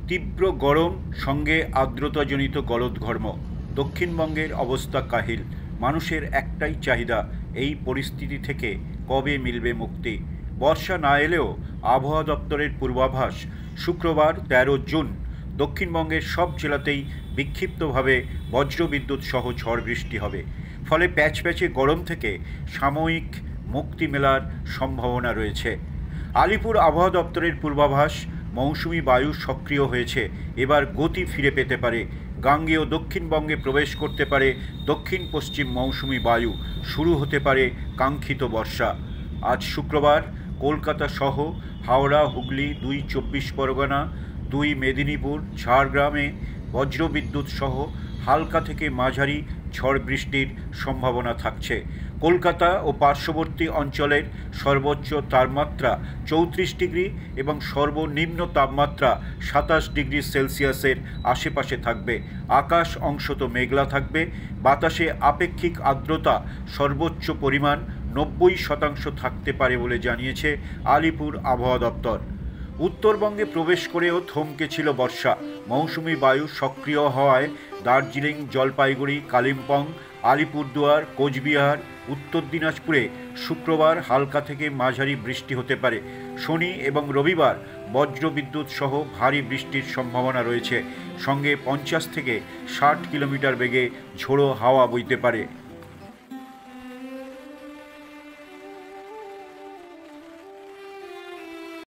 তীব্র গরম সঙ্গে আর্দ্রতাজনিত গলদঘর্ম। দক্ষিণবঙ্গের অবস্থা কাহিল। মানুষের একটাই চাহিদা, এই পরিস্থিতি থেকে কবে মিলবে মুক্তি। বর্ষা না এলেও আবহাওয়া দপ্তরের পূর্বাভাস, শুক্রবার 13 জুন দক্ষিণবঙ্গের সব জেলাতেই বিক্ষিপ্তভাবে বজ্রবিদ্যুৎ সহ ঝড় বৃষ্টি হবে। ফলে প্যাচপ্যাচে গরম থেকে সাময়িক মুক্তি মেলার সম্ভাবনা রয়েছে। আলিপুর আবহাওয়া দপ্তরের পূর্বাভাস, মৌসুমি বায়ু সক্রিয় হয়েছে। এবার গতি ফিরে পেতে পারে। গাঙ্গেয় দক্ষিণবঙ্গে প্রবেশ করতে পারে দক্ষিণ পশ্চিম মৌসুমি বায়ু। শুরু হতে পারে কাঙ্ক্ষিত বর্ষা। আজ শুক্রবার কলকাতা সহ হাওড়া, হুগলি, 2 চব্বিশ পরগনা, 2 মেদিনীপুর, ঝাড়গ্রামে বজ্রবিদ্যুৎ সহ হালকা থেকে মাঝারি ঝড় বৃষ্টির সম্ভাবনা থাকছে। কলকাতা ও পার্শ্ববর্তী অঞ্চলের সর্বোচ্চ তাপমাত্রা 34 ডিগ্রি এবং সর্বনিম্ন তাপমাত্রা 27 ডিগ্রি সেলসিয়াসের আশেপাশে থাকবে। আকাশ অংশত মেঘলা থাকবে। বাতাসে আপেক্ষিক আর্দ্রতা সর্বোচ্চ পরিমাণ 90% থাকতে পারে বলে জানিয়েছে আলিপুর আবহাওয়া দপ্তর। উত্তরবঙ্গে প্রবেশ করেও থমকে ছিল বর্ষা। মৌসুমি বায়ু সক্রিয় হওয়ায় দার্জিলিং, জলপাইগুড়ি, কালিম্পং, আলিপুরদুয়ার, কোচবিহার, উত্তর দিনাজপুরে শুক্রবার হালকা থেকে মাঝারি বৃষ্টি হতে পারে। শনি এবং রবিবার বজ্রবিদ্যুৎ সহ ভারী বৃষ্টির সম্ভাবনা রয়েছে। সঙ্গে 50 থেকে 60 কিলোমিটার বেগে ঝোড়ো হাওয়া বইতে পারে।